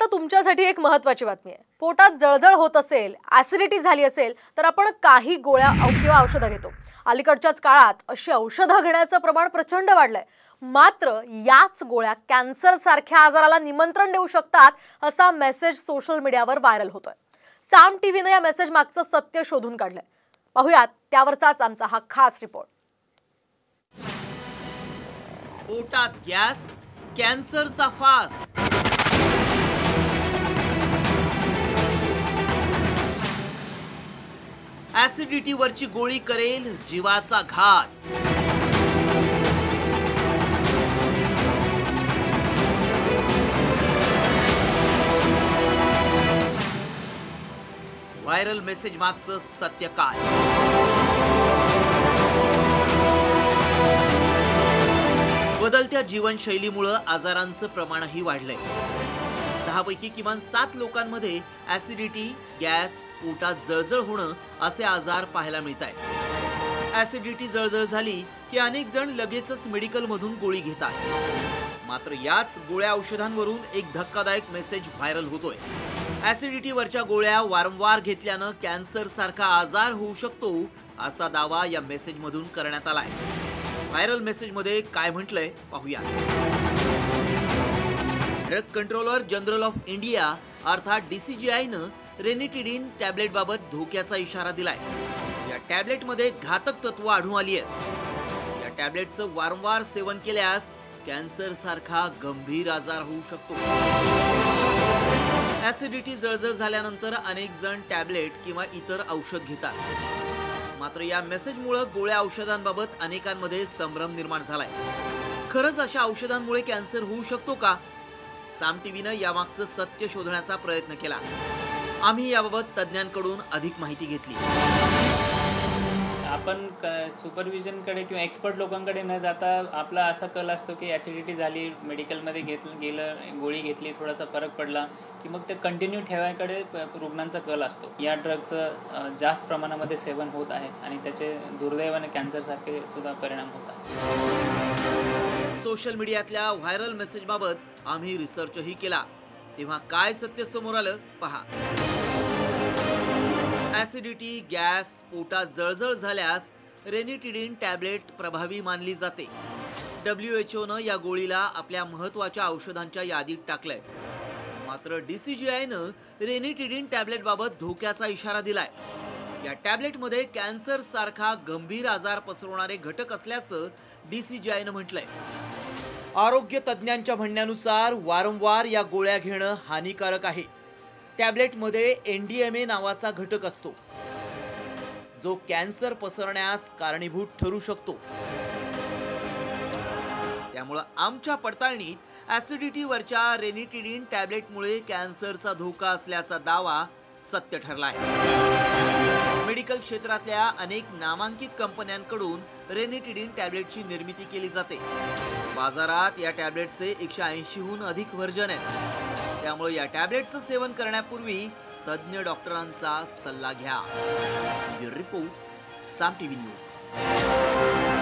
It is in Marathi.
आता तुमच्यासाठी एक महत्त्वाची बातमी आहे। पोटात जळजळ होत असेल, ॲसिडिटी झाली असेल तर आपण काही गोळ्या किंवा औषधं घेतो। अलीकडच्याच काळात अशी औषधं घेण्याचं प्रमाण प्रचंड वाढलंय। मात्र याच गोळ्या कॅन्सर सारख्या आजाराला निमंत्रण देऊ शकतात असा मेसेज सोशल मीडियावर व्हायरल होतोय। साम टीव्हीने या मेसेज मागचं सत्य शोधून काढलंय। पाहूयात त्यावरचाच आमचा हा खास रिपोर्ट। पोटात गॅस, कॅन्सरचा फास। ॲसिडिटीवरची गोळी करेल जीवाचा घात। व्हायरल मेसेज मागचं सत्य काय? बदलत्या जीवनशैलीमुळे आजारांचं प्रमाणही वाढलंय। 10 पैकी किमान 7 लोकांमध्ये ॲसिडिटी, गॅस, पोटात जळजळ होणं असे आजार पाहायला मिळतात। ॲसिडिटी जळजळ झाली की अनेक जण लगेचच मेडिकलमधून गोळी घेतात। मात्र याच गोळ्या औषधांवरून एक धक्कादायक मेसेज व्हायरल होतोय। ॲसिडिटीवरच्या गोळ्या वारंवार घेतल्यानं कॅन्सर सारखा आजार होऊ शकतो असा दावा या मेसेजमधून करण्यात आलाय। व्हायरल मेसेजमध्ये काय म्हटलंय पाहूया। Drug controller general of India अर्थात DCGIनं रेनिटिडिन टॅबलेटबाबत धोक्याचा इशारा दिलाय। या टॅबलेटमध्ये घातक तत्व आढळून आली आहेत। या टॅबलेटचं वारंवार सेवन केल्यास कॅन्सर सारखा गंभीर आजार होऊ शकतो। ॲसिडिटी जळजळ झाल्यानंतर अनेक जण टॅबलेट किंवा इतर औषध घेतात। मात्र या मेसेजमुळे गोळ्या औषधांबाबत अनेकांमध्ये संभ्रम निर्माण झालाय। खरंच अशा औषधांमुळे कॅन्सर होऊ शकतो का? साम टीव्हीनं यामागचं सत्य शोधण्याचा प्रयत्न केला। आम्ही याबाबत तज्ञांकडून अधिक माहिती घेतली। आपण सुपरविजनकडे किंवा एक्सपर्ट लोकांकडे न जाता आपला असा कल असतो की ॲसिडिटी झाली, मेडिकलमध्ये गेलं, गोळी घेतली, थोडासा फरक पडला की मग ते कंटिन्यू ठेवायकडे रुग्णांचा कल असतो। या ड्रगचं जास्त प्रमाणामध्ये सेवन होत आहे आणि त्याचे दुर्दैवाने कॅन्सरसारखे सुद्धा परिणाम होत आहेत। सोशल मीडियातल्या व्हायरल मेसेजबाबत आम्ही रिसर्चही केला, तेव्हा काय सत्य समोर आलं पहा। ॲसिडिटी, गॅस, पोटात जळजळ झाल्यास रेनिटिडिन टॅबलेट प्रभावी मानली जाते। WHOनं या गोळीला आपल्या महत्त्वाच्या औषधांच्या यादीत टाकलंय। मात्र DCGIनं रेनिटिडिन टॅबलेटबाबत धोक्याचा इशारा दिलाय। या टॅबलेटमध्ये कॅन्सर सारखा गंभीर आजार पसरवणारे घटक असल्याचं DCGIनं म्हटलंय। आरोग्य तज्ञांच्या म्हणण्यानुसार वारंवार या गोळ्या घेणं हानिकारक आहे। टॅबलेटमध्ये NDMA नावाचा घटक असतो, जो कॅन्सर पसरण्यास कारणीभूत ठरू शकतो। त्यामुळे आमच्या पडताळणीत ॲसिडिटीवरच्या रेनिटिडिन टॅबलेटमुळे कॅन्सरचा धोका असल्याचा दावा सत्य ठरला आहे। मेडिकल क्षेत्रातल्या अनेक नामांकित कंपन्यांकडून रेनिटिडिन टॅबलेटची निर्मिती केली जाते। बाजारात या टॅबलेटचे 180हून अधिक व्हर्जन आहेत। त्यामुळे या टॅबलेटचं सेवन करण्यापूर्वी तज्ञ डॉक्टरांचा सल्ला घ्या। ब्युरो रिपोर्ट, साम टीव्ही न्यूज।